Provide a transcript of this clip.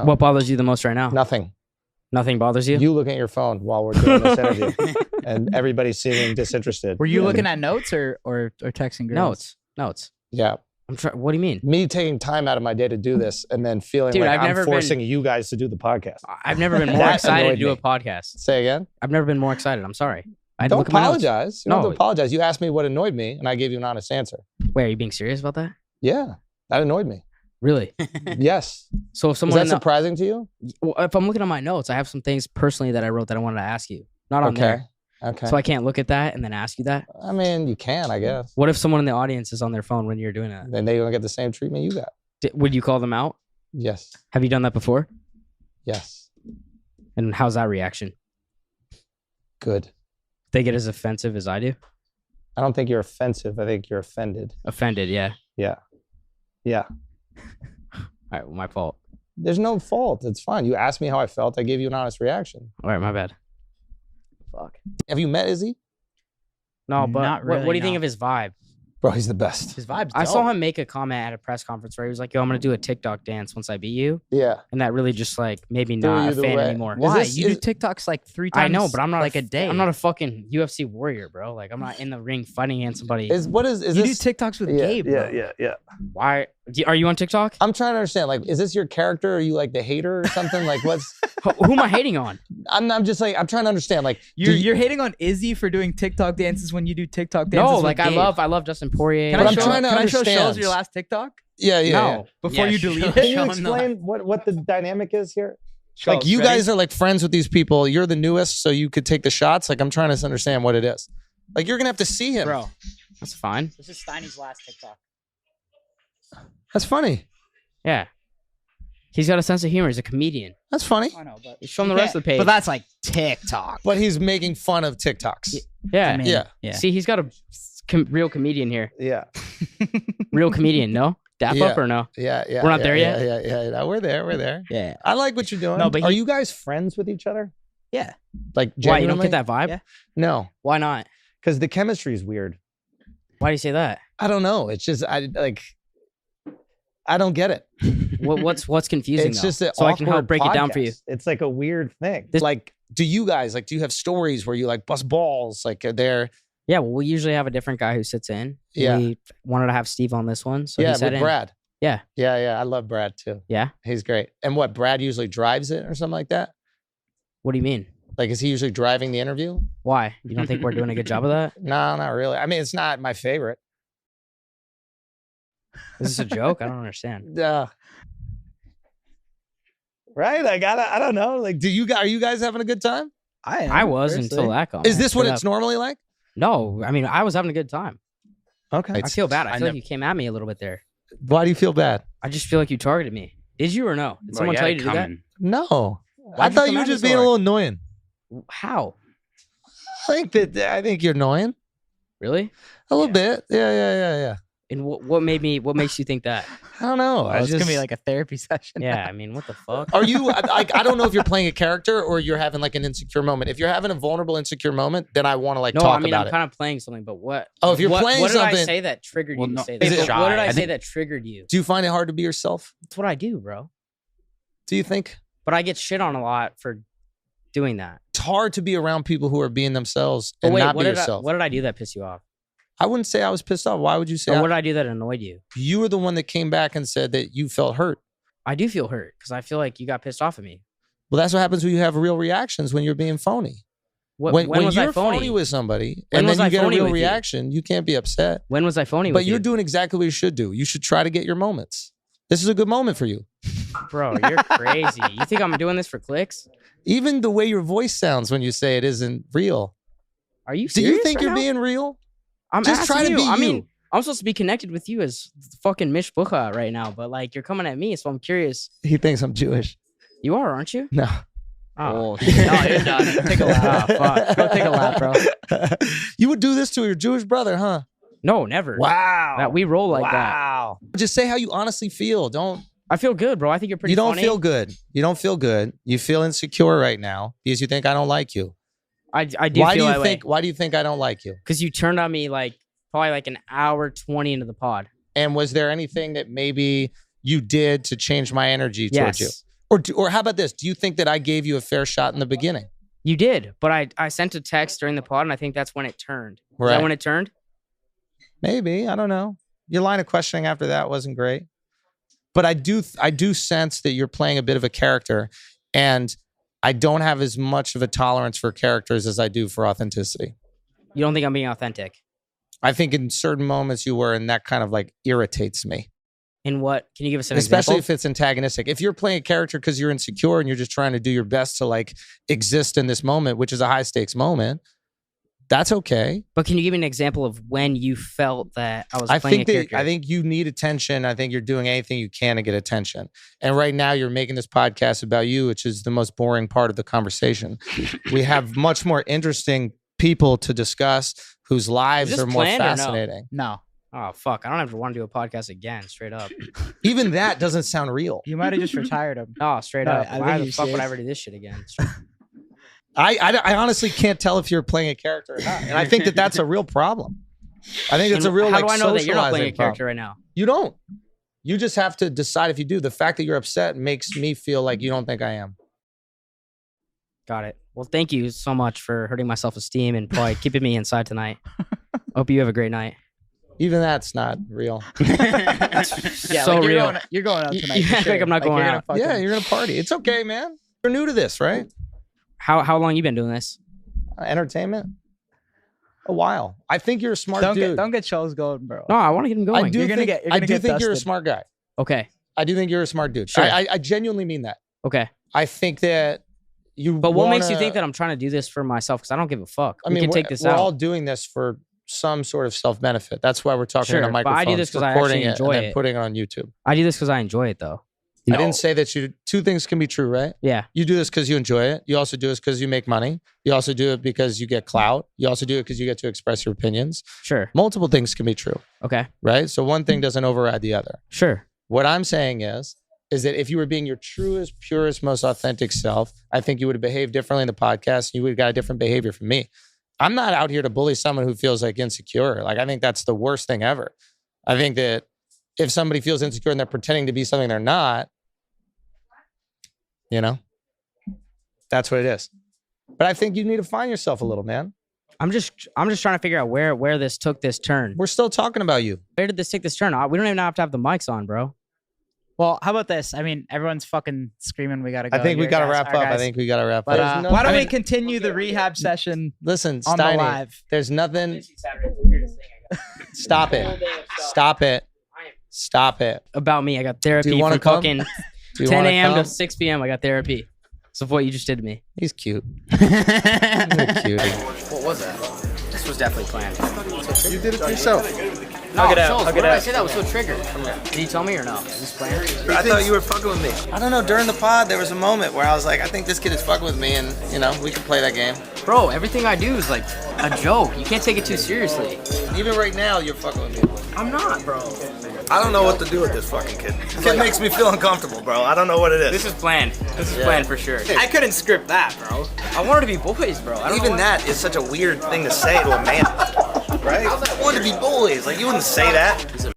What bothers you the most right now? Nothing. Nothing bothers you? You looking at your phone while we're doing this interview, and everybody's seeming disinterested. Were you looking at notes or texting girls? Notes. Yeah. What do you mean? Me taking time out of my day to do this and then feeling Dude, like I've I'm forcing you guys to do the podcast. I've never been more That excited to annoyed do a me. podcast. Say again? I've never been more excited. I'm sorry. I had to Don't look at my notes. apologize. You don't have No. to apologize. You asked me what annoyed me, and I gave you an honest answer. Wait, are you being serious about that? Yeah, that annoyed me. Really? Yes. So if Is someone that surprising to you? well, if I'm looking at my notes, I have some things personally that I wrote that I wanted to ask you. Not on there. Okay. So I can't look at that and then ask you that? I mean, you can, I guess. What if someone in the audience is on their phone when you're doing that? Then they're going to get the same treatment you got. Would you call them out? Yes. Have you done that before? Yes. And how's that reaction? Good. They get as offensive as I do? I don't think you're offensive. I think you're offended. Offended, yeah. Yeah. Yeah. All right, well, my fault. There's no fault. It's fine. You asked me how I felt. I gave you an honest reaction. All right, my bad. Fuck. Have you met Izzy? No, but Not what do really, you think no. of his vibe? Bro, he's the best. His vibes. I saw him make a comment at a press conference where he was like, yo, I'm going to do a TikTok dance once I beat you. Yeah. And that really just like made me Threw not you a the fan way. anymore. Why? Is this- You is- do TikToks like 3 times. I know, but I'm not like a day. I'm not a fucking UFC warrior, bro. Like I'm not in the ring fighting against somebody. Is You this? do TikToks with Gabe. Bro. Yeah. Why? Are you on TikTok? I'm trying to understand. Like, is this your character? Are you like the hater or something? Like, what's? Who am I hating on? I'm just like I'm trying to understand. Like, You're hating on Izzy for doing TikTok dances when you do TikTok dances. No, with like I Gabe. love Justin Poirier. Can But I I'm show? trying to Can I show understand. shows your last TikTok yeah. No. before you delete Can it? you Show 'em explain what the dynamic is here? Show Like, us. you Ready? guys are like friends with these people. You're the newest, so you could take the shots. Like, I'm trying to understand what it is. Like, you're gonna have to see him. Bro, that's fine. This is Steiny's last TikTok. That's funny. Yeah. He's got a sense of humor. He's a comedian. That's funny. I know, but Show him the rest of the page. But that's like TikTok. But he's making fun of TikToks. yeah. I mean, Yeah. yeah. See, he's got a real comedian here. Yeah. Real comedian, no? Dap Yeah. up or no? Yeah. We're not there yet? Yeah. No, we're there. Yeah. I like what you're doing. No, but are he- you guys friends with each other? Yeah. Like, Why, you don't genuinely? get that vibe? Yeah. No, Why not? because the chemistry is weird. Why do you say that? I don't know. It's just I don't get it. What's confusing It's though? just an so I can help awkward break it down for you. podcast. It's like a weird thing. This- Like, do you have stories where you like bust balls? Like, are there? Yeah, well, we usually have a different guy who sits in. Yeah. We wanted to have Steve on this one, so yeah, he sat with in. Brad. Yeah. Yeah. I love Brad too. Yeah? He's great. And what, Brad usually drives it or something like that? What do you mean? Like, is he usually driving the interview? Why? You don't think we're doing a good job of that? No, not really. I mean, it's not my favorite. Is this a joke? I don't understand. Right? I don't know. Like, are you guys having a good time? I was until that comment. Is this what Straight it's up. normally like? No, I mean, I was having a good time. Okay. I feel bad. I feel never- like you came at me a little bit there. Why do you feel bad? I just feel like you targeted me. Did you or no? Did someone tell you to do that? No. I Why'd you thought come you were at me just so being a hard? little annoying. How? I think you're annoying. Really? A little bit. Yeah. And what makes you think that? I don't know. It's gonna be like a therapy session. Yeah, I mean, what the fuck? Are you like, I don't know if you're playing a character or you're having like an insecure moment. If you're having a vulnerable, insecure moment, then I want to like No, talk I mean, about I'm it. kind of playing something, but what? Oh, if you're playing what did I something- say that triggered Well, you no, to say is that? it What did I shy? say that triggered you? Do you find it hard to be yourself? That's what I do, bro. Do you think? But I get shit on a lot for doing that. It's hard to be around people who are being themselves But and wait, not what be did yourself. what did I do that pissed you off? I wouldn't say I was pissed off. Why would you say Or what did I do that annoyed you? you were the one that came back and said that you felt hurt? I do feel hurt because I feel like you got pissed off at me. Well, that's what happens when you have real reactions when you're being phony. When when was you're I phony? phony with somebody When and was then I you get a phony real with you? reaction, you can't be upset. When was I phony But with you're you? doing exactly what you should do. You should try to get your moments. This is a good moment for you. Bro, you're crazy. You think I'm doing this for clicks? Even the way your voice sounds when you say it isn't real. Are you Do serious you think right you're now? being real? I'm just try asking to you. be I mean, you. I'm supposed to be connected with you as fucking Mishbucha right now, but like you're coming at me, so I'm curious. He thinks I'm Jewish. You are, aren't you? No. Oh, No, you're done. Take a lap. fuck. Go take a lap, bro. You would do this to your Jewish brother, huh? No, never. Wow. That we roll like that. Wow. Just say how you honestly feel. I feel good, bro. I think you're pretty You don't funny. feel good. You don't feel good. You feel insecure right now because you think I don't like you. I do Why feel do you that think? Why do you think I don't like you? Because you turned on me like probably like an hour 20 into the pod. And was there anything that maybe you did to change my energy towards you? Yes. Or how about this? Do you think that I gave you a fair shot in the beginning? You did, but I sent a text during the pod, and I think that's when it turned. Is Right. that when it turned? Maybe, I don't know. Your line of questioning after that wasn't great. But I do sense that you're playing a bit of a character, and I don't have as much of a tolerance for characters as I do for authenticity. You don't think I'm being authentic? I think in certain moments you were, and that kind of like irritates me. In what? Can you give us an Especially example? if it's antagonistic. If you're playing a character because you're insecure and you're just trying to do your best to like exist in this moment, which is a high stakes moment, that's okay. But can you give me an example of when you felt that I was playing a character? I think you need attention. I think you're doing anything you can to get attention. And right now you're making this podcast about you, which is the most boring part of the conversation. We have much more interesting people to discuss whose lives Is this are more planned or no? fascinating. No. Oh, fuck. I don't ever want to do a podcast again, straight up. Even that doesn't sound real. You might have just retired him. No, straight No, up. I Why think the you fuck would should. I ever do this shit again? I honestly can't tell if you're playing a character or not. And I think that that's a real problem. I think it's a real How like do I know that you're not playing a socializing character problem. right now? You don't. You just have to decide if you do. The fact that you're upset makes me feel like you don't think I am. Got it. Well, thank you so much for hurting my self-esteem and probably keeping me inside tonight. Hope you have a great night. Even that's not real. Yeah, So like real. You're going out tonight. You for act like sure. I'm not going you're out. gonna Yeah, fucking- you're gonna party. It's okay, man. You're new to this, right? How long you been doing this? Entertainment. A while. I think you're a smart Don't dude. get shows going, bro. No, I want to get him going. I do You're gonna think, get- you're I gonna do get think you're a dusted. smart guy. Okay. I do think you're a smart dude. Sure. I genuinely mean that. Okay. I think that you. But what makes you wanna- think that I'm trying to do this for myself? Because I don't give a fuck. I We mean, can we're, take this we're out. all doing this for some sort of self-benefit. That's why we're talking Sure, on a but I microphone. do this 'cause I recording actually it enjoy and then it. putting it on YouTube. I do this because I enjoy it, though. I didn't say that you. Two things can be true, right? Yeah. You do this because you enjoy it. You also do this because you make money. You also do it because you get clout. You also do it because you get to express your opinions. Sure. Multiple things can be true, Okay. right? So one thing doesn't override the other. Sure. What I'm saying is that if you were being your truest, purest, most authentic self, I think you would have behaved differently in the podcast. You would have got a different behavior from me. I'm not out here to bully someone who feels like insecure. Like, I think that's the worst thing ever. I think that if somebody feels insecure and they're pretending to be something they're not, you know, that's what it is. But I think you need to find yourself a little, man. I'm just trying to figure out where this took this turn. We're still talking about you. Where did this take this turn? We don't even have to have the mics on, bro. Well, how about this? I mean, everyone's fucking screaming. We gotta go. I think we here, got to guys. wrap All right, up. I guys. think we got to wrap But up. why don't I we mean, continue the rehab session listen, on the Steiny, live? there's nothing. Stop it. Stop it. Stop it. About me, I got therapy Do you wanna from come? fucking Do you 10 wanna a.m. come? to 6 p.m. I got therapy. So what you just did to me. He's cute. He's a cutie. What was that? This was definitely planned. You did it yourself. No, Hug it out, Schultz, hug what it did I out. say that was so triggered? Did you tell me or no? Is this planned? I thought you were fucking with me. I don't know. During the pod, there was a moment where I was like, I think this kid is fucking with me, and you know, we can play that game. Bro, everything I do is like a joke. You can't take it too seriously. Even right now, you're fucking with me. I'm not, bro. I don't know what to do with this fucking kid. This kid makes me feel uncomfortable, bro. I don't know what it is. This is planned. This is planned for sure. I couldn't script that, bro. I wanted to be boys, bro. I don't know Even why. that is such a weird thing to say to a man, right? I wanted to be boys. Like, you wouldn't say that.